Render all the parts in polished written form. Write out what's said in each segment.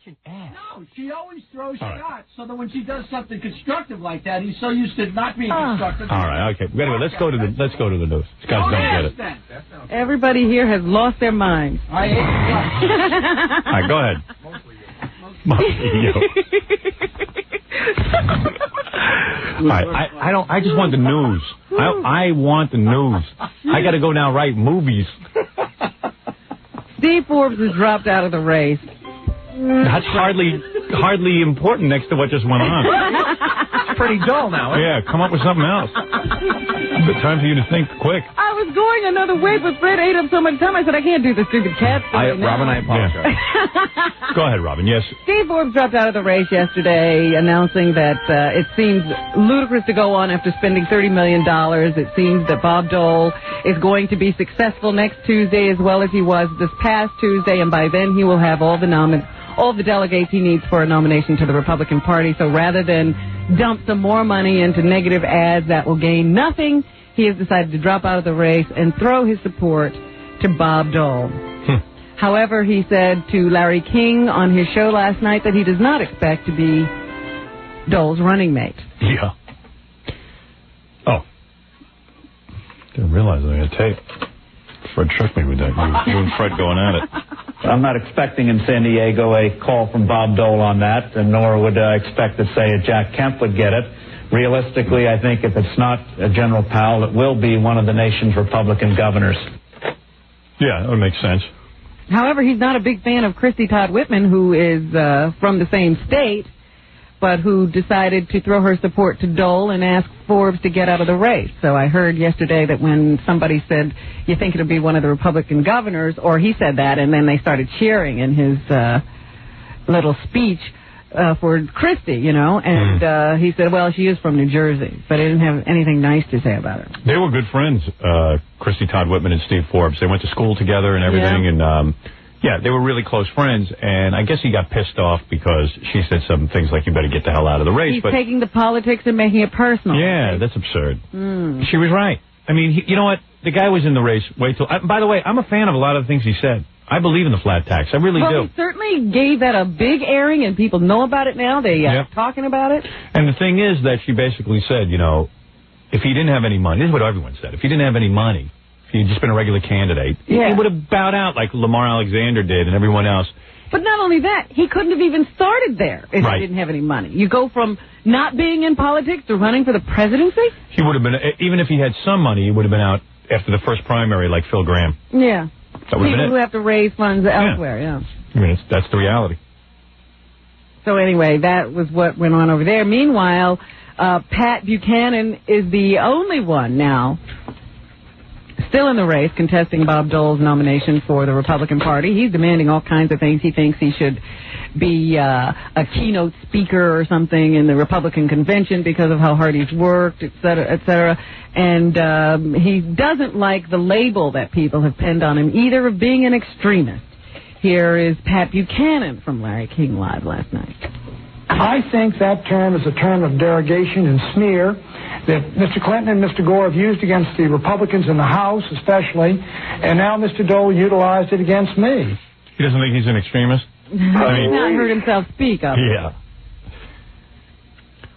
an ass. No, she always throws shots, so that when she does something constructive like that, he's so used to not being constructive. All right, okay. Anyway, let's go to the news. These guys don't get it. Everybody here has lost their minds. I hate it. All right, go ahead. Mostly you. All right, I just want the news. I want the news. I got to go now write movies. Steve Forbes has dropped out of the race. That's hardly important next to what just went on. It's pretty dull now. Yeah, come up with something else. It's time for you to think quick. I was going another way, but Fred ate up so much time. I said, I can't do the stupid cat story now. Robin, I apologize. Yeah. Go ahead, Robin. Yes. Steve Forbes dropped out of the race yesterday, announcing that it seems ludicrous to go on after spending $30 million. It seems that Bob Dole is going to be successful next Tuesday as well as he was this past Tuesday, and by then he will have all the delegates he needs for a nomination to the Republican Party. So rather than dump some more money into negative ads that will gain nothing, he has decided to drop out of the race and throw his support to Bob Dole. However, he said to Larry King on his show last night that he does not expect to be Dole's running mate. Yeah. Oh. Didn't realize I had tape. Fred tricked me with that. You and Fred going at it. I'm not expecting in San Diego a call from Bob Dole on that, and nor would I expect to say Jack Kemp would get it. Realistically, I think if it's not General Powell, it will be one of the nation's Republican governors. Yeah, that would make sense. However, he's not a big fan of Christy Todd Whitman, who is from the same state, but who decided to throw her support to Dole and ask Forbes to get out of the race. So I heard yesterday that when somebody said, you think it'll be one of the Republican governors, or he said that, and then they started cheering in his little speech for Christy, you know, and he said, well, she is from New Jersey, but he didn't have anything nice to say about her. They were good friends, Christy Todd Whitman and Steve Forbes. They went to school together and everything, and yeah, they were really close friends, and I guess he got pissed off because she said some things like, you better get the hell out of the race. He's taking the politics and making it personal. Yeah, that's absurd. She was right. I mean, you know what? The guy was in the race way till... by the way, I'm a fan of a lot of the things he said. I believe in the flat tax. I really do. He certainly gave that a big airing, and people know about it now. They are talking about it. And the thing is that she basically said, you know, if he didn't have any money, this is what everyone said, if he didn't have any money, if he had just been a regular candidate, he would have bowed out like Lamar Alexander did and everyone else. But not only that, he couldn't have even started there if he didn't have any money. You go from not being in politics to running for the presidency? He would have been, even if he had some money, he would have been out after the first primary like Phil Graham. Yeah. That would have been it. Who have to raise funds elsewhere, I mean, that's the reality. So anyway, that was what went on over there. Meanwhile, Pat Buchanan is the only one now still in the race contesting Bob Dole's nomination for the Republican Party. He's demanding all kinds of things. He thinks he should be a keynote speaker or something in the Republican convention because of how hard he's worked, et cetera, et cetera. And he doesn't like the label that people have pinned on him, either of being an extremist. Here is Pat Buchanan from Larry King Live last night. I think that term is a term of derogation and smear that Mr. Clinton and Mr. Gore have used against the Republicans in the House, especially, and now Mr. Dole utilized it against me. He doesn't think he's an extremist? He's not heard himself speak of it. Yeah.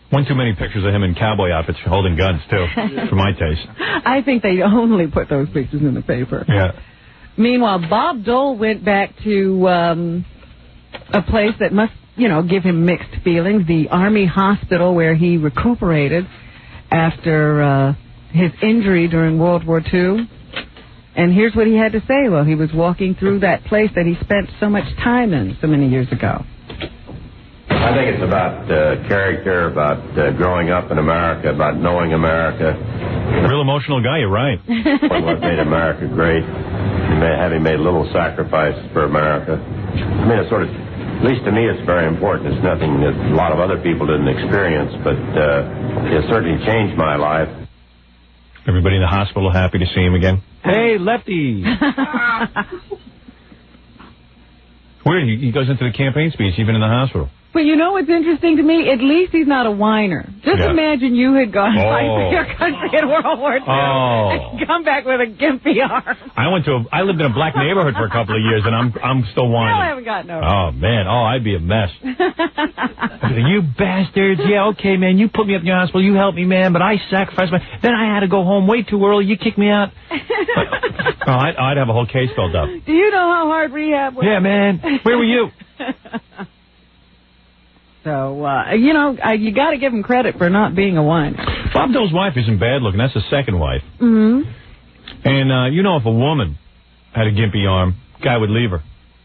One too many pictures of him in cowboy outfits holding guns, too, for my taste. I think they only put those pictures in the paper. Yeah. Meanwhile, Bob Dole went back to a place that must, you know, give him mixed feelings, the Army Hospital where he recuperated after his injury during World War II. And here's what he had to say while he was walking through that place that he spent so much time in so many years ago. I think it's about character, about growing up in America, about knowing America. Real emotional guy, you're right. What made America great, having made little sacrifices for America. I mean, it's sort of, at least to me, it's very important. It's nothing that a lot of other people didn't experience, but it certainly changed my life. Everybody in the hospital happy to see him again. Hey, Lefty! Weird, he goes into the campaign speech even in the hospital. But you know what's interesting to me? At least he's not a whiner. Just imagine you had gone fighting for your country in World War II and come back with a gimpy arm. I lived in a black neighborhood for a couple of years, and I'm still whining. Still haven't gotten over it. Oh, man. Oh, I'd be a mess. You bastards. Yeah, okay, man. You put me up in your hospital. You helped me, man, but I sacrificed Then I had to go home way too early. You kicked me out. I'd have a whole case filled up. Do you know how hard rehab was? Yeah, man. Where were you? So, you know, you got to give him credit for not being a whiner. Bob Dole's wife isn't bad looking. That's his second wife. Mm-hmm. And, you know, if a woman had a gimpy arm, guy would leave her.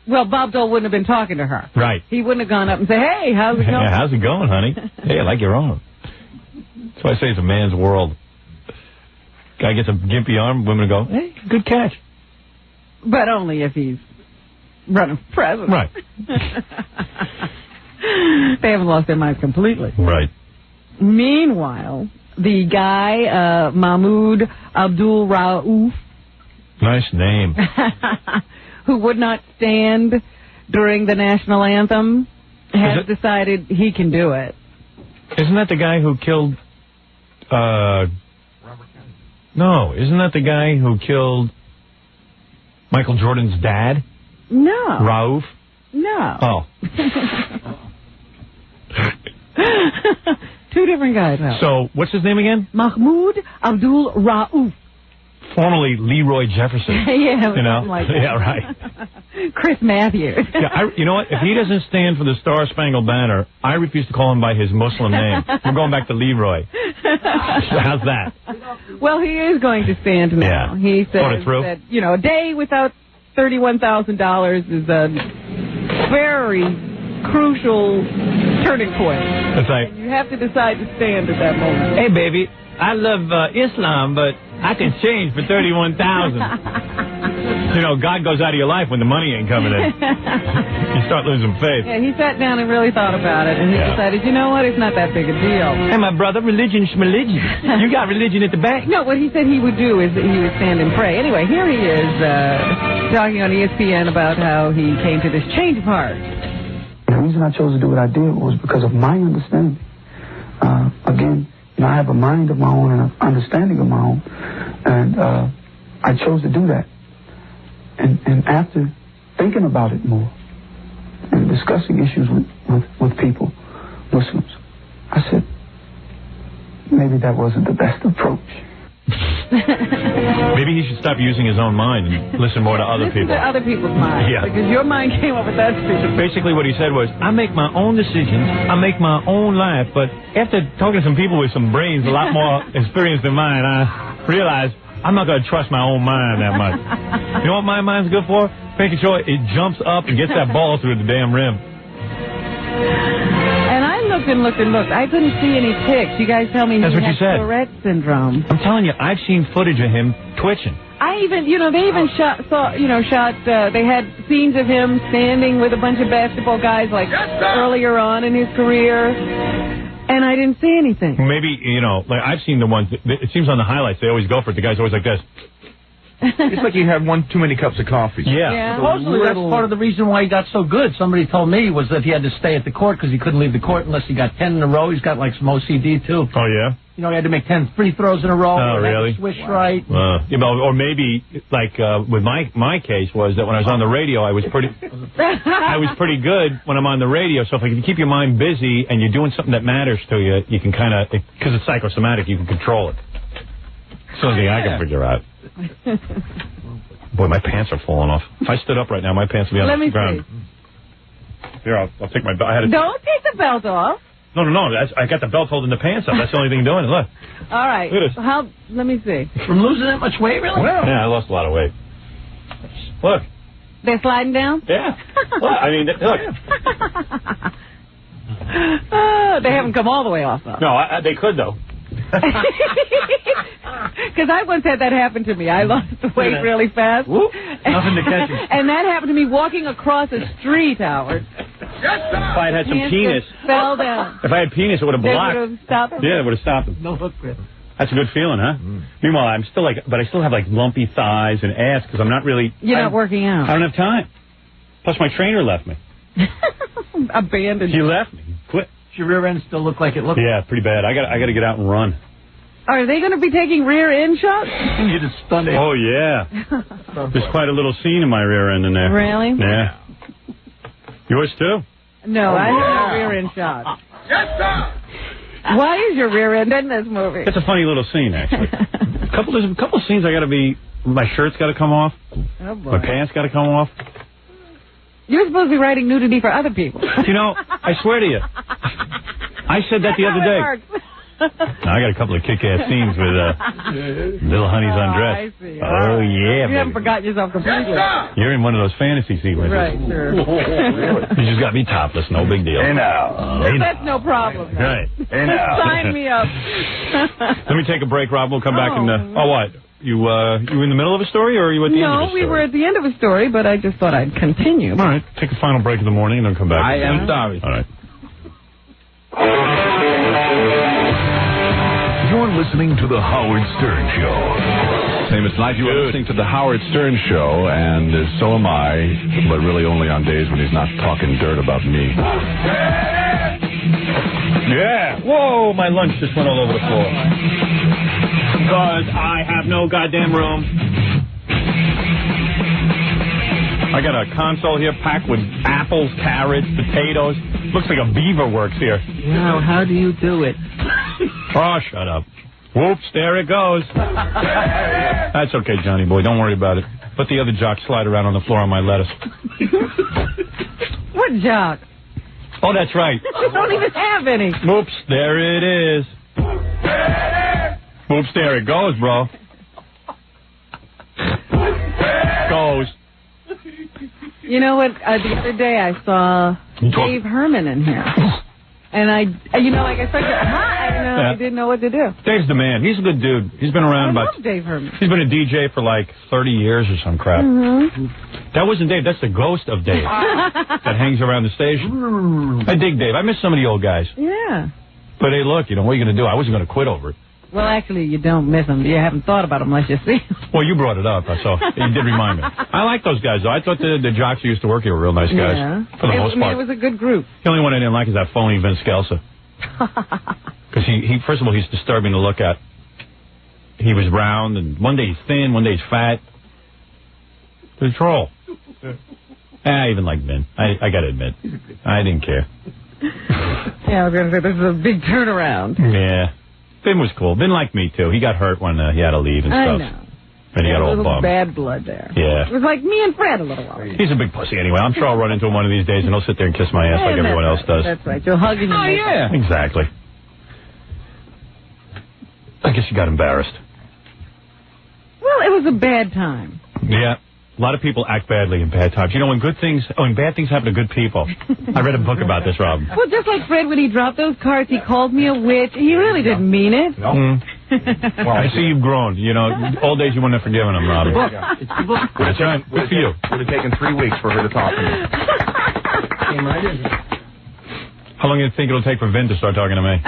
Well, Bob Dole wouldn't have been talking to her. Right. He wouldn't have gone up and said, hey, how's it going? Yeah, how's it going, honey? Hey, I like your arm. That's why I say it's a man's world. Guy gets a gimpy arm, women go, hey, good catch. But only if he's running for president. Right. They haven't lost their minds completely. Right. Meanwhile, the guy, Mahmoud Abdul Rauf. Nice name. Who would not stand during the national anthem, has decided he can do it. Isn't that the guy who killed... No, isn't that the guy who killed Michael Jordan's dad? No. Rauf? No. Oh. Two different guys. Now. So, what's his name again? Mahmoud Abdul Rauf. Formerly Leroy Jefferson. Yeah, you know? Like that. Yeah, right. Chris Matthews. Yeah, you know what? If he doesn't stand for the Star-Spangled Banner, I refuse to call him by his Muslim name. We're going back to Leroy. How's that? Well, he is going to stand now. Yeah. He says that, you know, a day without $31,000 is a very crucial turning point. That's right. And you have to decide to stand at that moment. Hey, baby, I love Islam, but I can change for $31,000. You know, God goes out of your life when the money ain't coming in. You start losing faith. Yeah, he sat down and really thought about it, and he decided, you know what, it's not that big a deal. Hey, my brother, religion's religion. You got religion at the bank. No, what he said he would do is that he would stand and pray. Anyway, here he is talking on ESPN about how he came to this change of heart. The reason I chose to do what I did was because of my understanding. Again, you know, I have a mind of my own and an understanding of my own, and I chose to do that. And after thinking about it more and discussing issues with people, Muslims, I said, maybe that wasn't the best approach. Maybe he should stop using his own mind and listen more to other people. Listen to other people's minds. Yeah. Because your mind came up with that stupid. Basically what he said was, I make my own decisions, I make my own life, but after talking to some people with some brains a lot more experienced than mine, I realized I'm not going to trust my own mind that much. You know what my mind's good for? Making sure it jumps up and gets that ball through the damn rim. And I looked and looked and looked. I couldn't see any tics. You guys tell me That's he what had you said. Tourette syndrome. I'm telling you, I've seen footage of him twitching. They even shot, they had scenes of him standing with a bunch of basketball guys, like, earlier on in his career, and I didn't see anything. Maybe, you know, like, I've seen the ones, it seems on the highlights, they always go for it. The guy's always like this. It's like you had too many cups of coffee. Yeah. Supposedly that's part of the reason why he got so good. Somebody told me was that he had to stay at the court because he couldn't leave the court unless he got 10 in a row. He's got like some OCD too. Oh, yeah? You know, he had to make 10 free throws in a row. Oh, really? Swish right. You know, or maybe, like, with my case was that when I was on the radio, I was pretty good when I'm on the radio. So if you can keep your mind busy and you're doing something that matters to you, you can kind of, because it's psychosomatic, you can control it. It's the only thing I can figure out. Boy, my pants are falling off. If I stood up right now, my pants would be on the ground. Let me see. Here, I'll take my belt. Don't take the belt off. No. I got the belt holding the pants up. That's the only thing doing it. Look. All right. Look at this. Let me see. From losing that much weight, really? Yeah, I lost a lot of weight. Look. They're sliding down? Yeah. Well, I mean, look. They haven't come all the way off, though. No, they could, though. Because I once had that happen to me. I lost the weight really fast. Whoop. Nothing to catch you. And that happened to me walking across a street, Howard. If I had some penis. Fell down. If I had penis, it would have blocked. They would have stopped them? Yeah, it would have stopped them. No hook grip. That's a good feeling, huh? Meanwhile, I still have like lumpy thighs and ass because I'm not really. You're not working out. I don't have time. Plus, my trainer left me. Abandoned. He left me. Quit. Does your rear end still look like it looked? Yeah, pretty bad. I got to get out and run. Are they going to be taking rear end shots? You just stunned it. Oh, yeah. There's quite a little scene in my rear end in there. Really? Yeah. Yours, too? No, I have no rear end shots. Yes, sir. Why is your rear end in this movie? It's a funny little scene, actually. There's a couple of scenes I got to be... My shirt's got to come off. Oh, boy. My pants got to come off. You're supposed to be writing nudity for other people. You know, I swear to you. I said that the other day. I got a couple of kick-ass scenes with Little Honey's Undressed. I see. Oh, yeah, You haven't baby. forgotten yourself completely. You're in one of those fantasy sequences. Right, sure. You just got me topless, no big deal. Hey, now. That's no problem. Right. Hey, now. Sign me up. Let me take a break, Rob. We'll come back and... oh, what? You in the middle of a story, or are you at the end of a story? No, we were at the end of a story, but I just thought I'd continue. All right. Take a final break in the morning and then come back. I am sorry. All right. You're listening to The Howard Stern Show. Same as tonight, you are listening to The Howard Stern Show, and so am I, but really only on days when he's not talking dirt about me. Yeah. Whoa, my lunch just went all over the floor. Because I have no goddamn room. I got a console here packed with apples, carrots, potatoes. Looks like a beaver works here. Wow, how do you do it? Oh, shut up. Whoops, there it goes. That's okay, Johnny boy. Don't worry about it. Let the other jock slide around on the floor on my lettuce. What jock? Oh, that's right. You don't even have any. Whoops, there it is. Whoops, there it goes, bro. Goes. You know what? The other day I saw Dave Herman in here. And I started, I didn't know what to do. Dave's the man. He's a good dude. He's been around I love Dave Herman. He's been a DJ for like 30 years or some crap. Mm-hmm. That wasn't Dave. That's the ghost of Dave that hangs around the station. I dig Dave. I miss some of the old guys. Yeah. But hey, look, what are you going to do? I wasn't going to quit over it. Well, actually, you don't miss them. You haven't thought about them unless you see them. Well, you brought it up, so you did remind me. I like those guys, though. I thought the jocks who used to work here were real nice guys. Yeah. For the most part. It was a good group. The only one I didn't like is that phony Vince Scelsa. Because he, first of all, he's disturbing to look at. He was round, and one day he's thin, one day he's fat. The troll. I even like Vin. I got to admit. I didn't care. Yeah, I was going to say, this is a big turnaround. Yeah. Vin was cool. Vin liked me, too. He got hurt when he had to leave and stuff. I know. And he got all bummed. Bad blood there. Yeah. It was like me and Fred a little while ago. He's a big pussy anyway. I'm sure I'll run into him one of these days, and he'll sit there and kiss my ass like everyone else does. That's right. You'll hug him. Oh, yeah. Exactly. I guess you got embarrassed. Well, it was a bad time. Yeah. A lot of people act badly in bad times. You know, when bad things happen to good people. I read a book about this, Rob. Well, just like Fred, when he dropped those cards, he called me a witch. He really didn't mean it. No. Well, I see you've grown. You know, old days you wouldn't have forgiven him, Rob. It's the book. That's right. Good for you. Would have taken 3 weeks for her to talk to me. Came right in. How long do you think it'll take for Vin to start talking to me?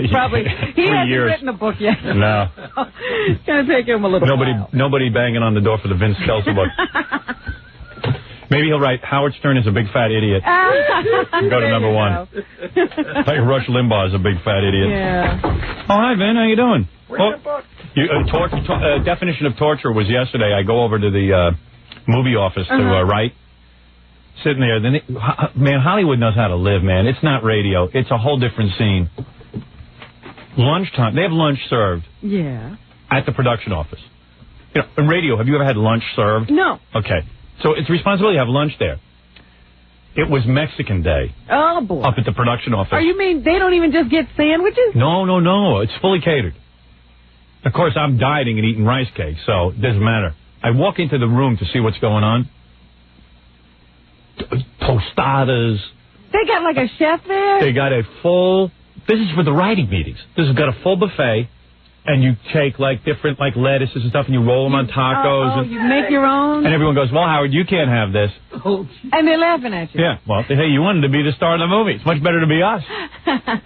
Probably. He 3 hasn't years. written a book yet. No. It's going to take him a little while. Nobody banging on the door for the Vince Scelsa book. Maybe he'll write, Howard Stern is a big fat idiot. Go to number 1. Like Rush Limbaugh is a big fat idiot. Yeah. Oh, hi, Vin. How you doing? Definition of torture was yesterday. I go over to the movie office to write. Sitting there. Man, Hollywood knows how to live, man. It's not radio. It's a whole different scene. Lunchtime. They have lunch served. Yeah. At the production office. You know, in radio, have you ever had lunch served? No. Okay. So it's responsibility to have lunch there. It was Mexican Day. Oh, boy. Up at the production office. Oh, you mean they don't even just get sandwiches? No. It's fully catered. Of course, I'm dieting and eating rice cakes, so it doesn't matter. I walk into the room to see what's going on. Tostadas. They got like a chef there? They got a full... This is for the writing meetings. This has got a full buffet, and you take like different like lettuces and stuff, and you roll them on tacos. And you make your own? And everyone goes, well, Howard, you can't have this. And they're laughing at you. Yeah, well, hey, you wanted to be the star of the movie. It's much better to be us.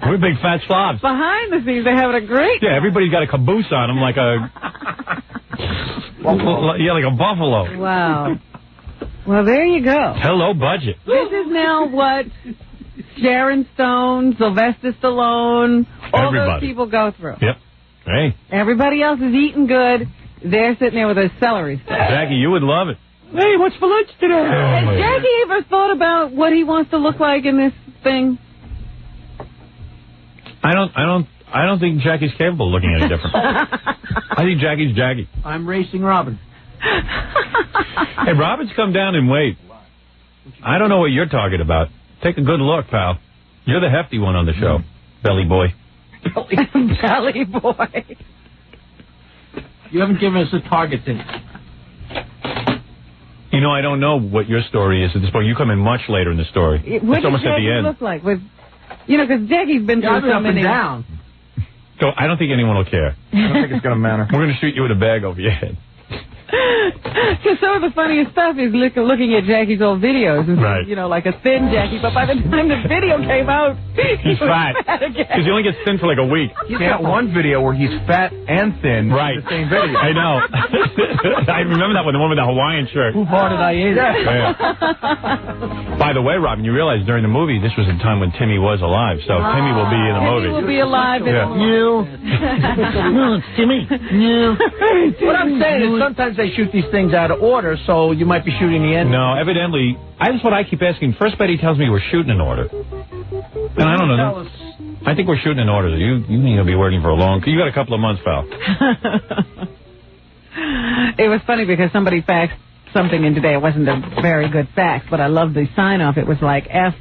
We're big fat slobs. Behind the scenes, they're having a great... Yeah, everybody's got a caboose on them like a... like a buffalo. Wow. Well, there you go. Hello, budget. This is now what Sharon Stone, Sylvester Stallone, all those people go through. Yep. Hey. Everybody else is eating good. They're sitting there with their celery sticks. Jackie, you would love it. Hey, what's for lunch today? Has Jackie ever thought about what he wants to look like in this thing? I don't think Jackie's capable of looking any different. I think Jackie's Jackie. I'm racing Robin. Hey, Robin's come down in weight. I don't know what you're talking about. Take a good look, pal. You're the hefty one on the show, belly boy. Belly boy. You haven't given us a target date. You know, I don't know what your story is at this point. You come in much later in the story. What it's almost does at the Jackie end. look like? Because Jackie's been through so many. Down. So I don't think anyone will care. I don't think it's going to matter. We're going to shoot you with a bag over your head. Because some of the funniest stuff is looking at Jackie's old videos. And, right. You know, like a thin Jackie. But by the time the video came out, he's fat. Because he only gets thin for like a week. He's got one video where he's fat and thin. Right. In the same video. I know. I remember that one, the one with the Hawaiian shirt. Who farted I ate? Yeah. By the way, Robin, you realize during the movie, this was a time when Timmy was alive. So Timmy will be in the movie. Timmy will be alive in the movie. No, it's Timmy. No. What I'm saying is sometimes they shoot these things out of order, so you might be shooting the end. No, evidently, that's what I keep asking. First Betty tells me we're shooting in order. And I don't know. I think we're shooting in order. You need to be working for a long... You got a couple of months, pal. It was funny because somebody faxed something in today. It wasn't a very good fax, but I loved the sign-off. It was like F,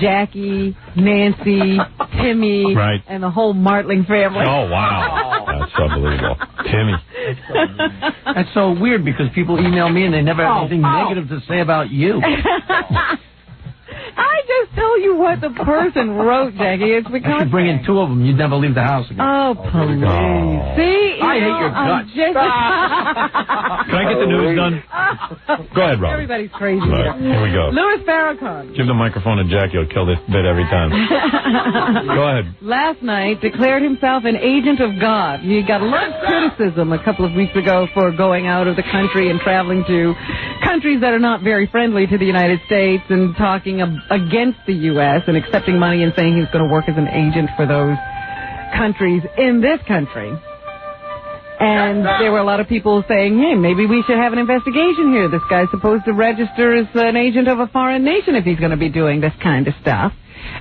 Jackie, Nancy, Timmy, and the whole Martling family. Oh, wow. That's unbelievable. Timmy. That's so weird because people email me and they never have anything negative to say about you. I just tell you what the person wrote, Jackie. It's because I should bring in two of them. You'd never leave the house again. Oh, please. See? I hate your guts. Can I get the news done? Go ahead, Rob. Everybody's crazy Right. Here we go. Louis Farrakhan. Give the microphone to Jackie. He'll kill this bit every time. Go ahead. Last night declared himself an agent of God. He got a lot of criticism a couple of weeks ago for going out of the country and traveling to countries that are not very friendly to the United States and talking against the U.S. and accepting money and saying he's going to work as an agent for those countries in this country. And there were a lot of people saying, hey, maybe we should have an investigation here. This guy's supposed to register as an agent of a foreign nation if he's going to be doing this kind of stuff.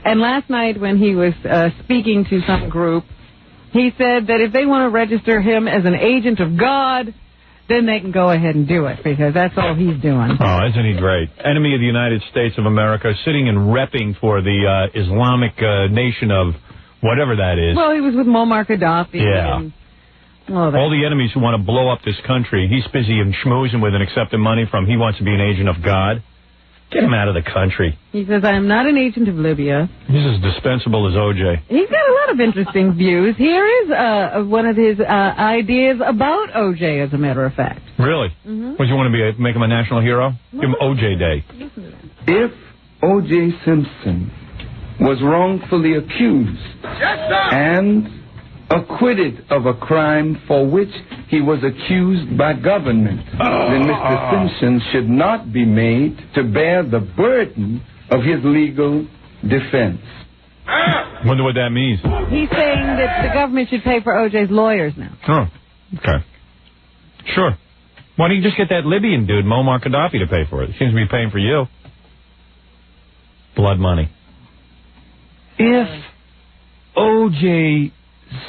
And last night when he was speaking to some group, he said that if they want to register him as an agent of God, then they can go ahead and do it, because that's all he's doing. Oh, isn't he great? Enemy of the United States of America, sitting and repping for the Islamic nation of whatever that is. Well, he was with Muammar Gaddafi. Yeah. And all the enemies who want to blow up this country, he's busy and schmoozing with and accepting money from. He wants to be an agent of God. Get him out of the country. He says, I am not an agent of Libya. He's as dispensable as O.J. He's got a lot of interesting views. Here is one of his ideas about O.J., as a matter of fact. Really? Mm-hmm. Would you want to make him a national hero? Give him O.J. Day. If O.J. Simpson was wrongfully accused and acquitted of a crime for which he was accused by government, then Mr. Simpson should not be made to bear the burden of his legal defense. Wonder what that means. He's saying that the government should pay for O.J.'s lawyers now. Oh, okay. Sure. Why don't you just get that Libyan dude, Muammar Gaddafi, to pay for it? He seems to be paying for you. Blood money. If O.J.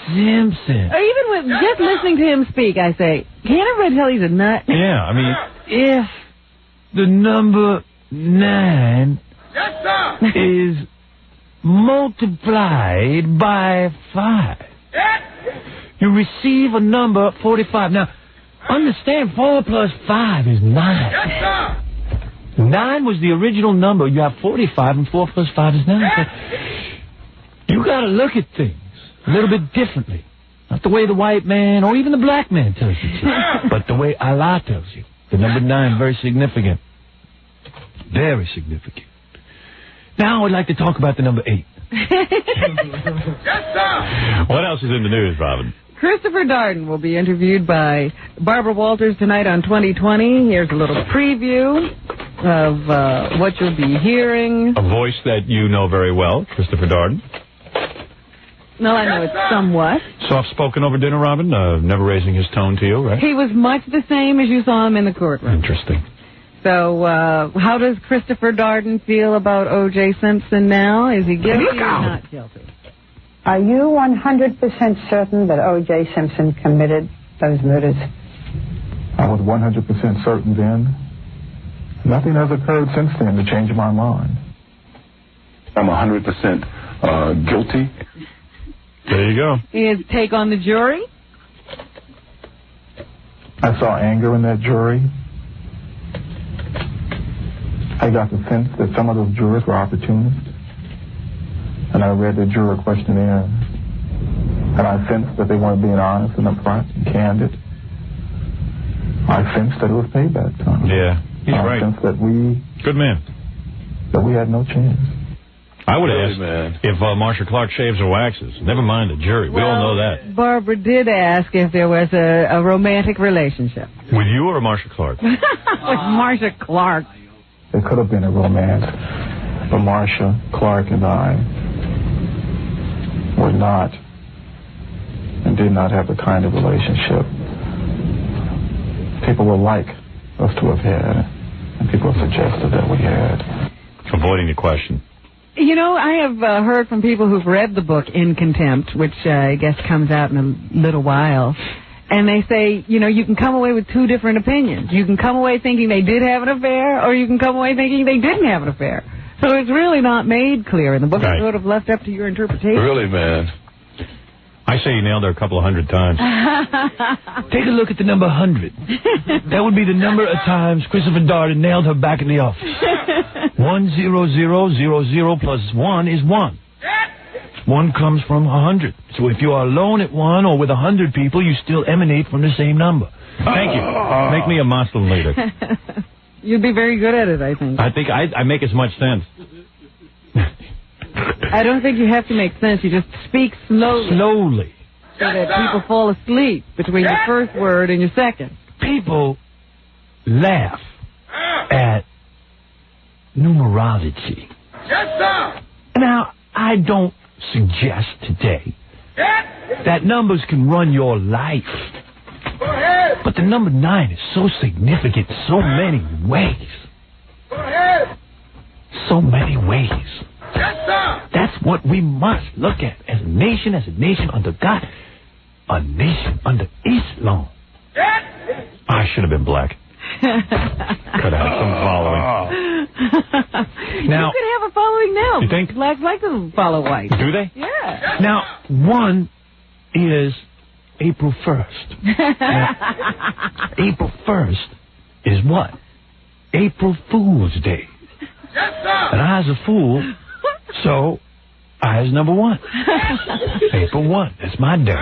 Simpson. Or even with just listening to him speak, I say, can't everybody tell he's a nut? Yeah, I mean, if the number 9 is multiplied by 5, you receive a number 45. Now, understand 4 plus 5 is 9. 9 was the original number. You have 45, and 4 plus 5 is 9. So you got to look at things a little bit differently. Not the way the white man or even the black man tells you to, but the way Allah tells you. The number 9, very significant. Very significant. Now I would like to talk about the number 8. What else is in the news, Robin? Christopher Darden will be interviewed by Barbara Walters tonight on 2020. Here's a little preview. of what you'll be hearing. A voice that you know very well, Christopher Darden. No, I know it somewhat. Soft-spoken over dinner, Robin, never raising his tone to you, right? He was much the same as you saw him in the courtroom. Interesting. So, how does Christopher Darden feel about O.J. Simpson now? Is he guilty or not guilty? Are you 100% certain that O.J. Simpson committed those murders? I was 100% certain then. Nothing has occurred since then to change my mind. I'm 100% guilty. There you go. His take on the jury? I saw anger in that jury. I got the sense that some of those jurors were opportunists. And I read the juror questionnaire. And I sensed that they weren't being honest and upfront and candid. I sensed that it was payback time. Yeah, he's right. I sensed that we... Good man. That we had no chance. I would have asked if Marsha Clark shaves or waxes. Never mind the jury. We all know that. Barbara did ask if there was a romantic relationship. With you or Marsha Clark? With Marsha Clark. There could have been a romance, but Marsha Clark and I were not and did not have the kind of relationship people would like us to have had, and people have suggested that we had. Avoiding the question. You know, I have heard from people who've read the book In Contempt, which I guess comes out in a little while, and they say, you know, you can come away with two different opinions. You can come away thinking they did have an affair, or you can come away thinking they didn't have an affair. So it's really not made clear in the book. It's sort of left up to your interpretation. Really, man? I say you nailed her a couple of 100 times. Take a look at the number 100. That would be the number of times Christopher Darden nailed her back in the office. 10000 plus 1 is 1. 1 comes from 100. So if you are alone at 1 or with 100 people, you still emanate from the same number. Thank you. Make me a Muslim leader. You'd be very good at it, I think. I think I make as much sense. I don't think you have to make sense. You just speak slowly. Slowly. So that people fall asleep between your first word and your second. People laugh at numerology. Yes, sir. Now, I don't suggest today that numbers can run your life. Go ahead. But the number 9 is so significant in so many ways. Go ahead. So many ways. Yes, sir. That's what we must look at as a nation under God, a nation under Islam. Yes. I should have been black. Could have had some following. Now, you could have a following now. You think? Blacks like to follow white. Do they? Yeah. Now, 1 is April 1st. Now, April 1st is what? April Fool's Day. Yes, sir. And I was a fool, so I is number 1. April 1, that's my day.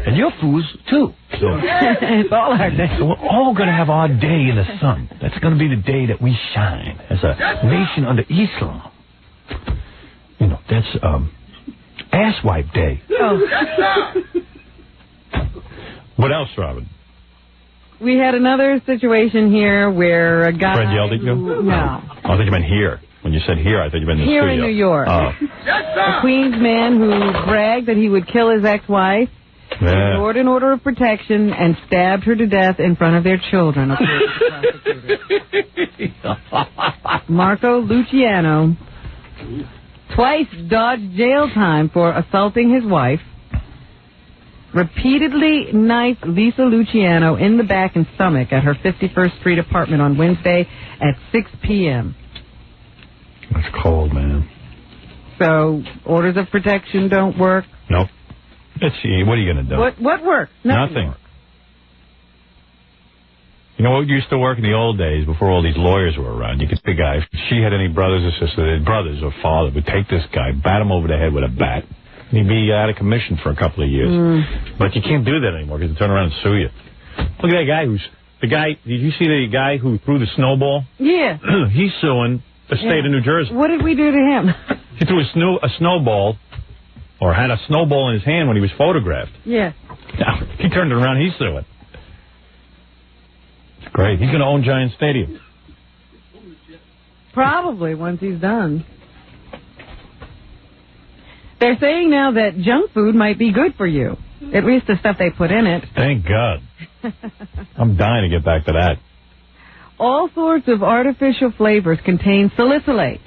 And you're fools, too. So it's all our day. So we're all going to have our day in the sun. That's going to be the day that we shine as a nation under Islam. You know, that's Asswipe Day. Oh. Yes, sir. What else, Robin? We had another situation here where a guy... Fred yelled at you? No. I thought you meant here. When you said here, I thought you meant in the Here studio. in New York. Yes, sir. A Queens man who bragged that he would kill his ex-wife, ignored an order of protection, and stabbed her to death in front of their children. Marco Luciano twice dodged jail time for assaulting his wife, repeatedly knifed Lisa Luciano in the back and stomach at her 51st Street apartment on Wednesday at 6 p.m. That's cold, man. So, orders of protection don't work? Nope. Let's see. What are you going to do? What works? Nothing. Works. You know what used to work in the old days before all these lawyers were around? You could pick a guy. If she had any brothers or sisters, brothers or father would take this guy, bat him over the head with a bat. And he'd be out of commission for a couple of years. But you can't do that anymore because they turn around and sue you. Look at that guy did you see the guy who threw the snowball? Yeah. He's suing the state of New Jersey. What did we do to him? He threw a snowball, or had a snowball in his hand when he was photographed. Yeah. Now, he turned it around, he's suing. It's great. He's going to own Giant Stadium. Probably, once he's done. They're saying now that junk food might be good for you. At least the stuff they put in it. Thank God. I'm dying to get back to that. All sorts of artificial flavors contain salicylates.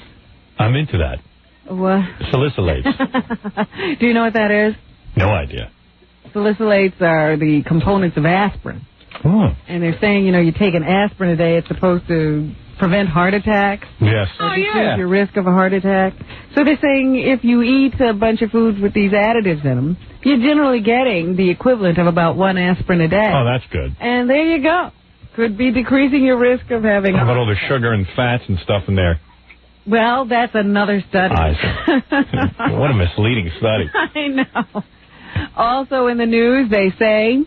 I'm into that. What? Salicylates. Do you know what that is? No idea. Salicylates are the components of aspirin. Oh. And they're saying, you take an aspirin a day, it's supposed to prevent heart attacks. Yes. Reduce your risk of a heart attack. So they're saying if you eat a bunch of foods with these additives in them, you're generally getting the equivalent of about 1 aspirin a day. Oh, that's good. And there you go. Could be decreasing your risk of having... How about all the sugar and fats and stuff in there? Well, that's another study. What a misleading study. I know. Also in the news, they say...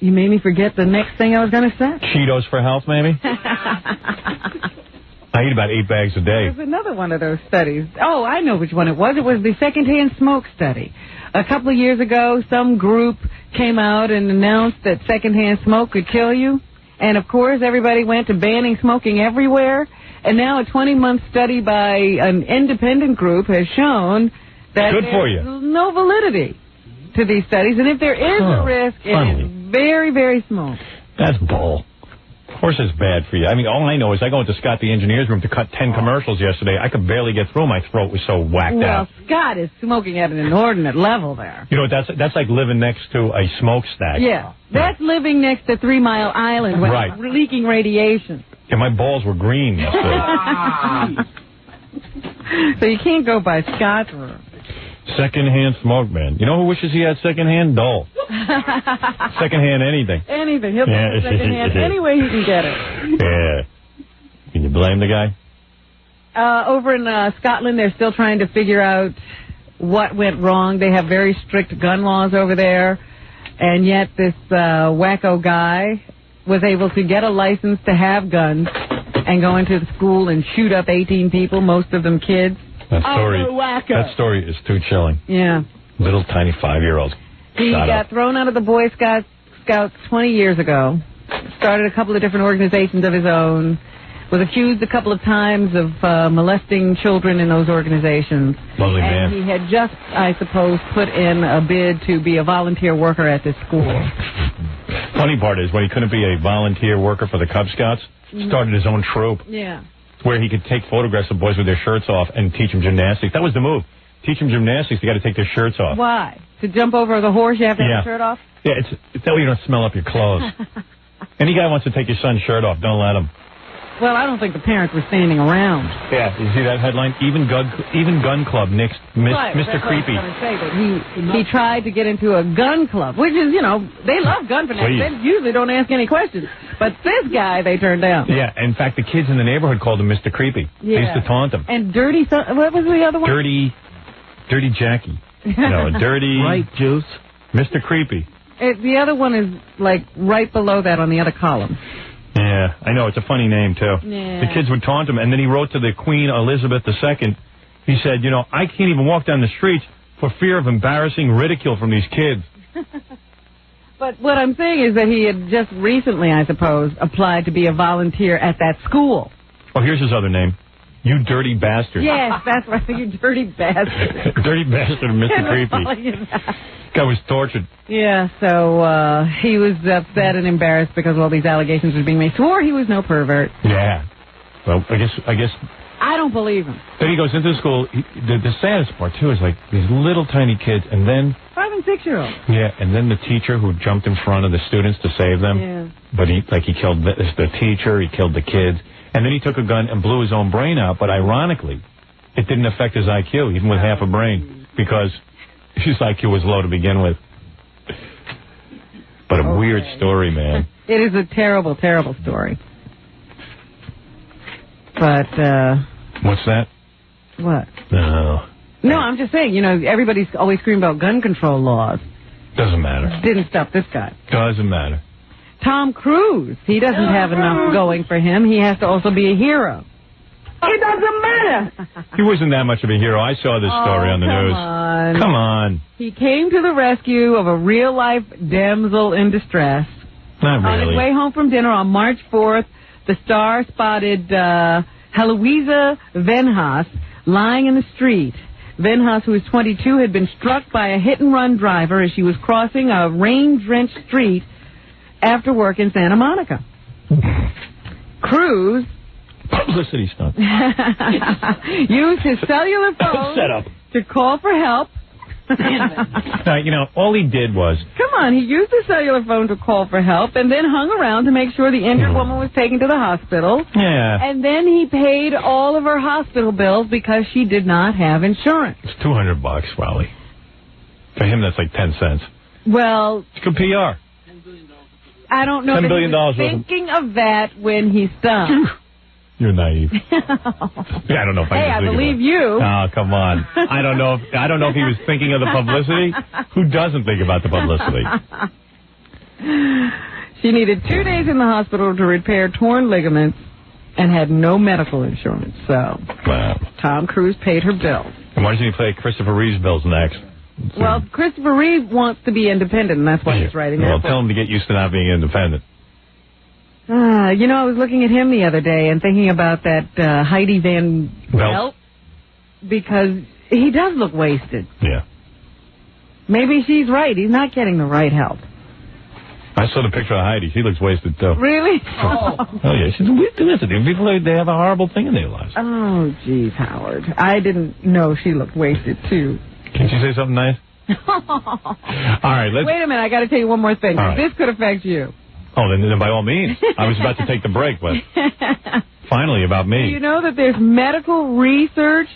You made me forget the next thing I was going to say. Cheetos for health, maybe? I eat about 8 bags a day. There's another one of those studies. Oh, I know which one it was. It was the secondhand smoke study. A couple of years ago, some group came out and announced that secondhand smoke could kill you. And, of course, everybody went to banning smoking everywhere. And now a 20-month study by an independent group has shown that there's no validity to these studies. And if there is a risk, it is very, very small. That's bull. Of course it's bad for you. I mean, all I know is I go into Scott the engineer's room to cut 10 commercials yesterday. I could barely get through. My throat was so whacked out. Well, Scott is smoking at an inordinate level there. You know, that's like living next to a smokestack. Yeah, that's living next to 3 Mile Island with leaking radiation. Yeah, my balls were green yesterday. So you can't go by Scott's room. Secondhand smoke, man. You know who wishes he had secondhand? Dole. Secondhand anything. Anything. He'll get secondhand any way he can get it. Yeah. Can you blame the guy? Over in Scotland, they're still trying to figure out what went wrong. They have very strict gun laws over there. And yet this wacko guy was able to get a license to have guns and go into the school and shoot up 18 people, most of them kids. That story is too chilling. Yeah. Little tiny 5-year-olds. He got thrown out of the Boy Scouts 20 years ago. Started a couple of different organizations of his own. Was accused a couple of times of molesting children in those organizations. Lovely man. And he had just, I suppose, put in a bid to be a volunteer worker at this school. Funny part is, when he couldn't be a volunteer worker for the Cub Scouts, started his own troop. Yeah. Where he could take photographs of boys with their shirts off and teach them gymnastics. That was the move. Teach them gymnastics, you got to take their shirts off. Why? To jump over the horse, you have to have your shirt off? Yeah, it's that way you don't smell up your clothes. Any guy wants to take your son's shirt off, don't let him. Well, I don't think the parents were standing around. Yeah, you see that headline? Even gun club nixed Mr. Creepy. I was going to say that he tried to get into a gun club, which is, they love gun fanatics. They usually don't ask any questions. But this guy, they turned down. Yeah, in fact, the kids in the neighborhood called him Mr. Creepy. Yeah. They used to taunt him. And what was the other one? Dirty Jackie. No, Dirty... Right, Juice. Mr. Creepy. The other one is, right below that on the other column. Yeah, I know. It's a funny name, too. Yeah. The kids would taunt him, and then he wrote to the Queen Elizabeth II. He said, I can't even walk down the streets for fear of embarrassing ridicule from these kids. But what I'm saying is that he had just recently, I suppose, applied to be a volunteer at that school. Oh, here's his other name. You dirty bastard. Yes, that's right. You dirty bastard. Dirty bastard, Mr. Creepy. Guy was tortured. Yeah, so he was upset and embarrassed because all these allegations were being made. Swore he was no pervert. Yeah. Well, I guess. I don't believe him. Then he goes into the school. The saddest part, too, is these little tiny kids, and then... 5- and 6-year-olds. Yeah, and then the teacher who jumped in front of the students to save them. Yeah. But he killed the teacher, he killed the kids. And then he took a gun and blew his own brain out, but ironically, it didn't affect his IQ, even with half a brain, because his IQ was low to begin with. But a weird story, man. It is a terrible, terrible story. But, what's that? What? No, I'm just saying, everybody's always screaming about gun control laws. Doesn't matter. Didn't stop this guy. Doesn't matter. Tom Cruise, he doesn't have enough going for him. He has to also be a hero. It doesn't matter. He wasn't that much of a hero. I saw this story on the news. Come on. He came to the rescue of a real-life damsel in distress. Not really. On his way home from dinner on March 4th, The Star spotted Heloisa Venhas lying in the street. Venhas, who is 22, had been struck by a hit-and-run driver as she was crossing a rain-drenched street after work in Santa Monica. Cruz publicity stunt. used his cellular phone to call for help. All he did was... Come on, he used his cellular phone to call for help and then hung around to make sure the injured woman was taken to the hospital. Yeah. And then he paid all of her hospital bills because she did not have insurance. It's $200, Wally. For him, that's like 10 cents. Well... It's good PR. I don't know $10 that billion he was thinking of that when he stung. You're naive. I don't know if I can I think believe of it. you. Oh, come on. I don't know if he was thinking of the publicity. Who doesn't think about the publicity? She needed 2 days in the hospital to repair torn ligaments and had no medical insurance. So, Tom Cruise paid her bills. And why doesn't he play Christopher Reeve's bills next? Well, Christopher Reeve wants to be independent, and that's why he's writing that. Well, tell him to get used to not being independent. I was looking at him the other day and thinking about that Heidi Van Pelt, because he does look wasted. Yeah. Maybe she's right. He's not getting the right help. I saw the picture of Heidi. She looks wasted, too. Really? Oh yeah. She's people, they have a horrible thing in their lives. Oh, geez, Howard. I didn't know she looked wasted, too. Can't you say something nice? All right, let's... Wait a minute. I got to tell you one more thing. Right. This could affect you. Oh, then by all means. I was about to take the break, but finally about me. Do you know that there's medical research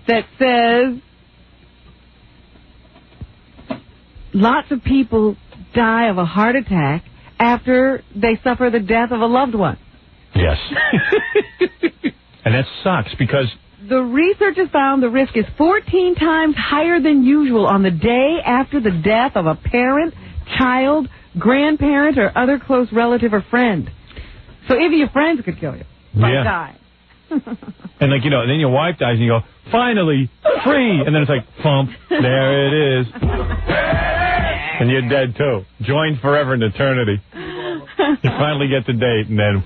that says lots of people die of a heart attack after they suffer the death of a loved one? Yes. And that sucks because... The researchers found the risk is 14 times higher than usual on the day after the death of a parent, child, grandparent, or other close relative or friend. So even your friends could kill you by dying. And then your wife dies and you go, finally, free. And then it's like, thump, there it is. And you're dead too. Joined forever in eternity. You finally get the date and then...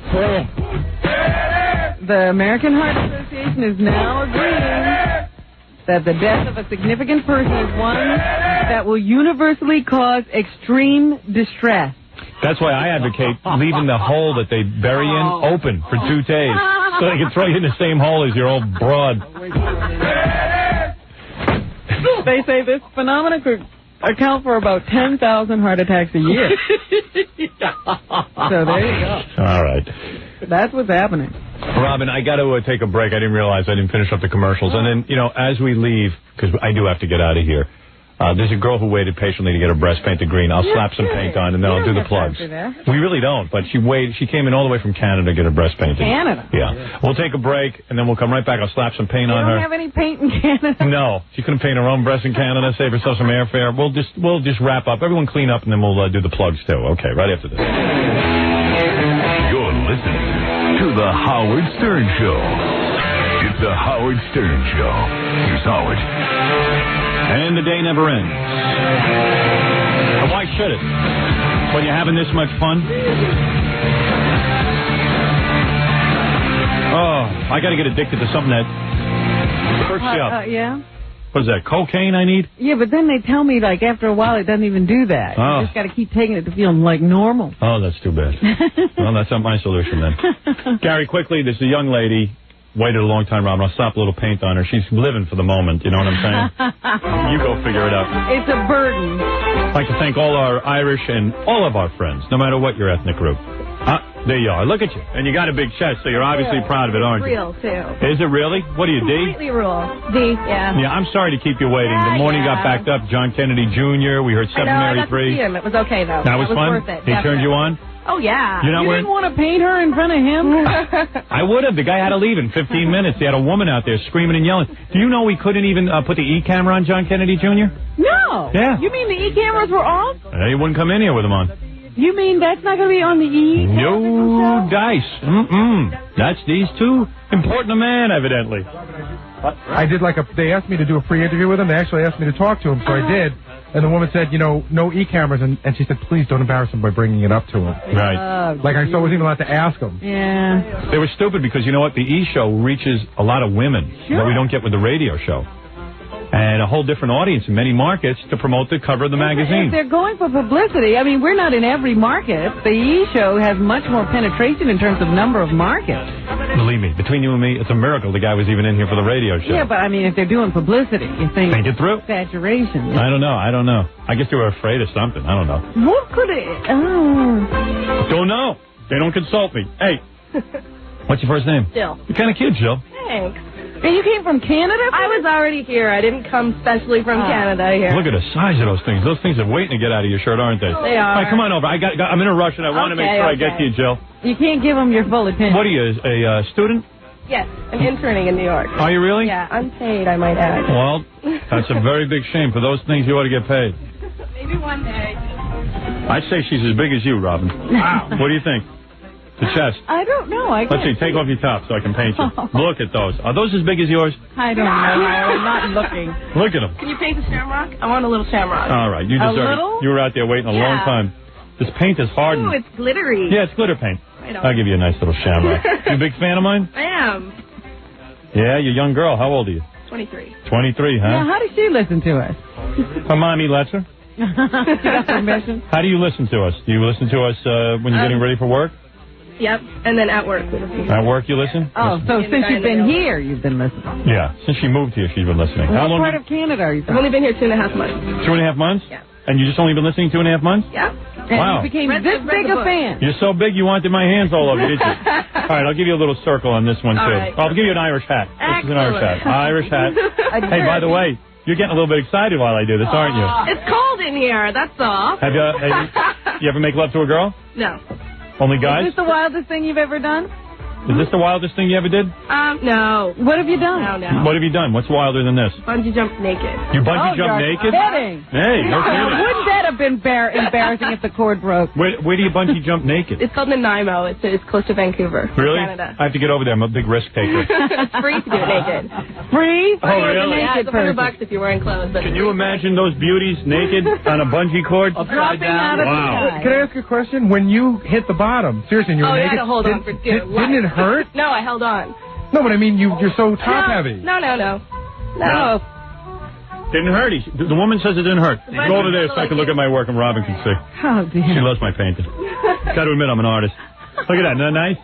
The American Heart Association is now agreeing that the death of a significant person is one that will universally cause extreme distress. That's why I advocate leaving the hole that they bury in open for 2 days so they can throw you in the same hole as your old broad. They say this phenomenon could account for about 10,000 heart attacks a year. So there you go. All right. That's what's happening. Robin, I got to take a break. I didn't realize I didn't finish up the commercials. And then, as we leave, because I do have to get out of here, there's a girl who waited patiently to get her breast painted green. I'll slap some paint on, and then I'll do the plugs. We really don't, but she came in all the way from Canada to get her breast painted. Canada? Yeah. We'll take a break, and then we'll come right back. I'll slap some paint on her. You don't have any paint in Canada? No. She couldn't paint her own breast in Canada, save herself some airfare. We'll just wrap up. Everyone clean up, and then we'll do the plugs, too. Okay, right after this. You're listening to The Howard Stern Show. It's The Howard Stern Show. Here's Howard. And the day never ends. And why should it? When you're having this much fun? Oh, I got to get addicted to something that perks you up. Yeah? What is that, cocaine I need? Yeah, but then they tell me, after a while, it doesn't even do that. Oh. You just got to keep taking it to feel like normal. Oh, that's too bad. Well, that's not my solution then. Gary, quickly, there's a young lady, waited a long time, Robin. I'll slap a little paint on her. She's living for the moment, you know what I'm saying? You go figure it out. It's a burden. I'd like to thank all our Irish and all of our friends, no matter what your ethnic group. There you are. Look at you. And you got a big chest, so you're obviously proud of it, aren't you? Real, too. Is it really? What are you, D? Completely real. D, yeah. Yeah, I'm sorry to keep you waiting. The morning got backed up. John Kennedy Jr., we heard Seven Mary 3. It was okay, though. That was fun? Worth it. He turned you on? Oh, yeah. You're not You didn't want to paint her in front of him? I would have. The guy had to leave in 15 minutes. He had a woman out there screaming and yelling. Do you know we couldn't even put the E-camera on John Kennedy Jr.? No. Yeah. You mean the E-cameras were off? He wouldn't come in here with them on. You mean that's not going to be on the E? No dice. That's these two. Important a man, evidently. I did they asked me to do a free interview with him. They actually asked me to talk to him, so I did. And the woman said, no e-cameras, and she said, please don't embarrass him by bringing it up to him. Right. Like I wasn't even allowed to ask him. Yeah. They were stupid because you know what? The E! show reaches a lot of women that we don't get with the radio show. And a whole different audience in many markets to promote the cover of the magazine. If they're going for publicity, I mean, we're not in every market. The E! show has much more penetration in terms of number of markets. Believe me, between you and me, it's a miracle the guy was even in here for the radio show. Yeah, but I mean, if they're doing publicity, you think it through? Exaggeration. I don't know. I guess they were afraid of something. I don't know. What could it... Oh. Don't know. They don't consult me. Hey, what's your first name? Jill. You're kind of cute, Jill. Thanks. And you came from Canada? I was already here. I didn't come specially from Canada here. Look at the size of those things. Those things are waiting to get out of your shirt, aren't they? They are. All right, come on over. I'm in a rush, and I want to make sure I get to you, Jill. You can't give them your full attention. What are you, a student? Yes, I'm interning in New York. Are you really? Yeah, unpaid, I might add. Well, that's a very big shame. For those things, you ought to get paid. Maybe one day. I'd say she's as big as you, Robin. Wow. What do you think? The chest. I don't know. Let's see. Take off your top so I can paint you. Look at those. Are those as big as yours? I don't know. I'm not looking. Look at them. Can you paint the shamrock? I want a little shamrock. All right. You deserve it. You were out there waiting a long time. This paint is hardened. Ooh, it's glittery. Yeah, it's glitter paint. Right on. I'll give you a nice little shamrock. You a big fan of mine? I am. Yeah, you're a young girl. How old are you? 23. 23, huh? Now, how does she listen to us? Her mommy lets her. She got permission? How do you listen to us? Do you listen to us when you're getting ready for work? Yep, and then at work. At work you listen? Oh, so since you've been here, you've been listening. Yeah, since she moved here, she's been listening. How What long? part of Canada are you from? I've only been here 2.5 months. 2.5 months? Yeah. And you just only been listening 2.5 months? Yeah. And Wow. you became this big a fan. You're so big you wanted my hands all over, did you? All right, I'll give you a little circle on this one, too. All right. I'll give you an Irish hat. This is an Irish hat. Irish hat. Hey, by the way, you're getting a little bit excited while I do this, aren't you? It's cold in here, that's all. Have you ever make love to a girl? No. Only guys? Is this the wildest thing you've ever done? Is this the wildest thing you ever did? No. What have you done? No. What have you done? What's wilder than this? Bungee jump naked. You bungee jump naked? Kidding. Hey, no kidding. Wouldn't that have been embarrassing if the cord broke? Where do you bungee jump naked? It's called Nanaimo. It's close to Vancouver, Really? Canada. I have to get over there. I'm a big risk taker. It's free to do it naked. Free? Oh, really? Yeah, it's $100 if you're wearing clothes. But Can you imagine those beauties naked on a bungee cord? Dropping out of Wow. the sky. Can I ask you a question? When you hit the bottom, seriously, and you were I had naked, to hold on for dear life. didn't it hurt? No, I held on. No, but I mean, you're so top heavy. No. No. Didn't hurt. The woman says it didn't hurt. Go over there so I can look at my work and Robin can see. Oh, dear. She loves my painting. Got to admit, I'm an artist. Look at that. Isn't that nice?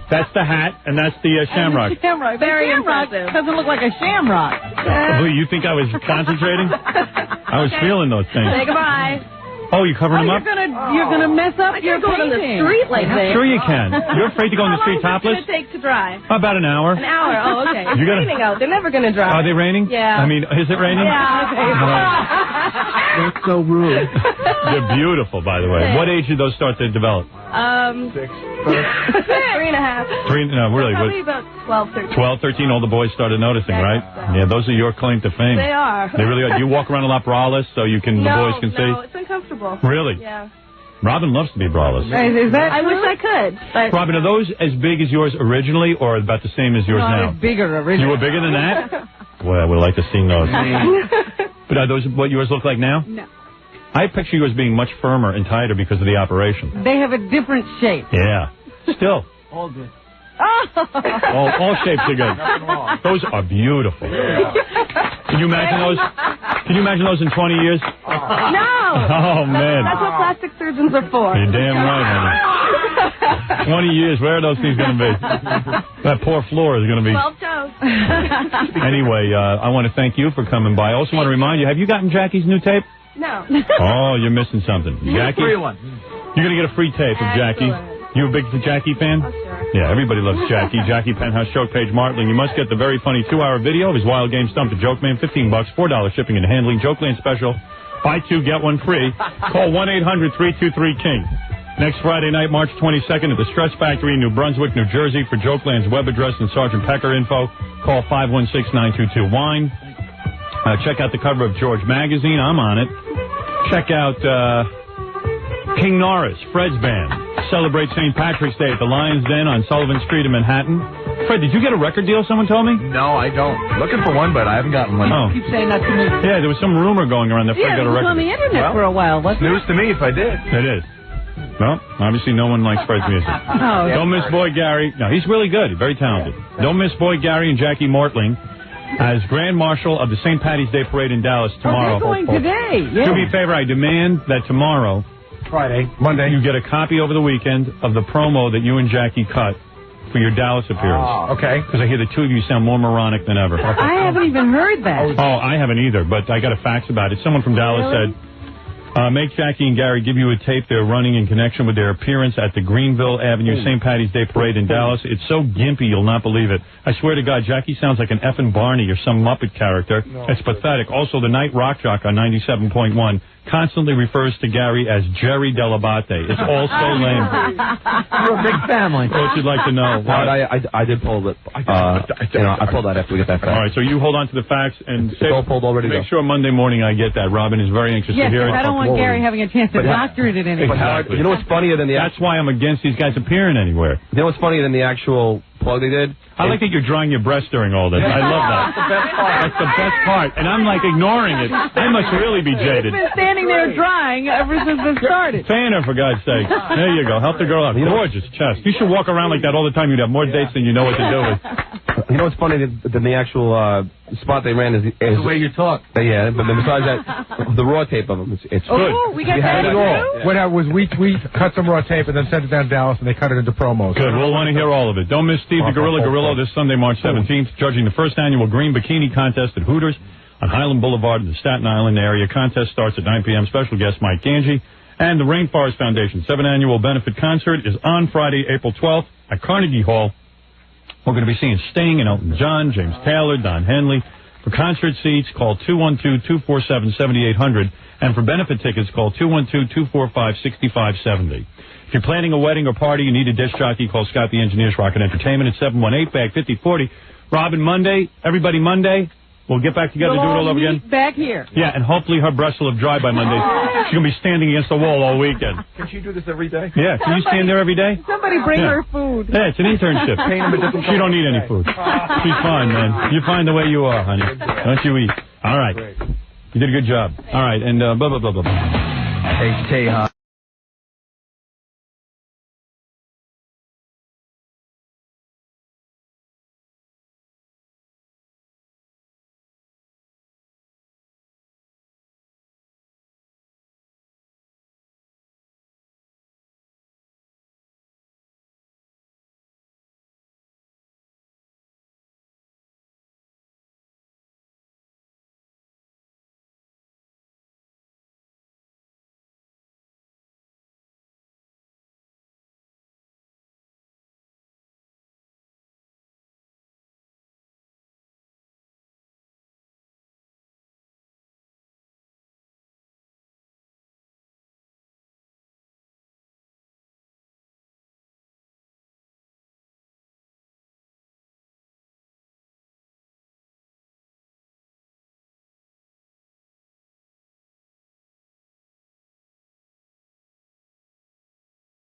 That's the hat, and that's the shamrock. Shamrock. Very Shamrock impressive. doesn't look like a shamrock. Well, you think I was concentrating? I was feeling those things. Say goodbye. Oh, you covering them up? You're gonna mess up your Go on the painting. street like this. Sure you can. You're afraid to go on the street How long topless? is it going to take to dry? About an hour. An hour. Oh, okay. It's You gotta- raining out. They're never going to dry. Are they raining? Yeah. I mean, is it raining? Yeah. That's so rude. They're beautiful, by the way. What age did those start to develop? 3.5. No, really. Probably about 12, 13. 12, 13, all the boys started noticing, right? Yeah, those are your claim to fame. They are. They really are. Do you walk around a lot braless so the boys can No, see? it's uncomfortable. Really? Yeah. Robin loves to be braless. Is that I wish I could. But Robin, are those as big as yours originally or about the same as yours now? bigger originally. You were bigger than that? Well, we'd like to see those. But are those what yours look like now? No. I picture yours being much firmer and tighter because of the operation. They have a different shape. Yeah. Still. All good. All shapes are good. Those are beautiful. Can you imagine those? Can you imagine those in 20 years? no. Oh, man. That's what plastic surgeons are for. You're damn right, honey. 20 years, where are those things going to be? That poor floor is going to be. 12 toes. Anyway, I want to thank you for coming by. I also want to remind you, have you gotten Jackie's new tape? No. Oh, you're missing something. Jackie? Free one. You're going to get a free tape of Jackie. You a big Jackie fan? Oh, sure. Yeah, everybody loves Jackie. Jackie Penthouse Show, Page Martling. You must get the very funny 2-hour video of his wild game Stump the Joke Man. $15, $4 shipping and handling. Jokeland special. Buy 2, get 1 free. Call 1-800-323-KING. Next Friday night, March 22nd at the Stress Factory in New Brunswick, New Jersey. For Jokeland's web address and Sergeant Pecker info, call 516-922-WINE. Check out the cover of George Magazine. I'm on it. Check out King Norris, Fred's band. Celebrate St. Patrick's Day at the Lion's Den on Sullivan Street in Manhattan. Fred, did you get a record deal, someone told me? No, I don't. Looking for one, but I haven't gotten one. Oh. Keep saying that to me. Yeah, there was some rumor going around that Fred got a it was record on the internet for a while, wasn't News to me if I did. It is. Well, obviously no one likes Fred's music. Oh, Don't miss Boy Gary. No, he's really good. Very talented. Don't miss Boy Gary and Jackie Mortling as Grand Marshal of the St. Patty's Day Parade in Dallas tomorrow. Oh, they're going today. Yeah. Do me a favor, I demand that tomorrow, Monday, you get a copy over the weekend of the promo that you and Jackie cut for your Dallas appearance. Okay. Because I hear the two of you sound more moronic than ever. I haven't even heard that. Oh, I haven't either, but I got a fax about it. Someone from Dallas said, make Jackie and Gary give you a tape they're running in connection with their appearance at the Greenville Avenue St. Patty's Day Parade in Dallas. It's so gimpy, you'll not believe it. I swear to God, Jackie sounds like an effing Barney or some Muppet character. It's pathetic. Also, the night rock jock on 97.1 constantly refers to Gary as Jerry Delabate. It's all so lame. You're a big family. What you'd like to know? I did pull it. I pulled that after we get that fax. All right, so you hold on to the fax and It's all pulled already. make sure Monday morning I get that. Robin is very anxious Yes, to hear it. I don't want Gary having a chance to doctorate it anymore. Exactly. You know what's funnier than the That's why I'm against these guys appearing anywhere. You know what's funnier than the actual plug they did? I like that you're drying your breast during all this. I love that. That's the best part. That's the best part. And I'm like ignoring it. I must really be jaded. He's been standing there drying ever since this started. Fan her, for God's sake. There you go. Help the girl out. Gorgeous chest. You should walk around like that all the time. You'd have more dates than you know what to do with. You know what's funny than the actual spot they ran is The way you talk. Yeah, but besides that, the raw tape of them, it's good. Oh, we got that too? What happened was we cut some raw tape and then sent it down to Dallas, and they cut it into promos. Good. We'll want to hear all of it. Don't miss Steve the Gorilla Gorillo this Sunday, March 17th, judging the first annual Green Bikini Contest at Hooters on Highland Boulevard in the Staten Island area. Contest starts at 9 p.m. Special guest Mike Ganji. And the Rainforest Foundation 7th Annual Benefit Concert is on Friday, April 12th at Carnegie Hall. We're going to be seeing Sting and Elton John, James Taylor, Don Henley. For concert seats, call 212-247-7800. And for benefit tickets, call 212-245-6570. If you're planning a wedding or party, you need a disc jockey, call Scott the Engineer's Rocket Entertainment at 718-BAG-5040. Robin, Monday, everybody Monday, we'll get back together, do it all over again. Back here. Yeah, and hopefully her breasts will have dried by Monday. She's going to be standing against the wall all weekend. Can she do this every day? Yeah, can you stand there every day? Somebody bring her food. Yeah, it's an internship. She don't need any food. She's fine, man. You're fine the way you are, honey. Don't you eat. All right. You did a good job. All right, and blah, blah, blah, blah. Hey,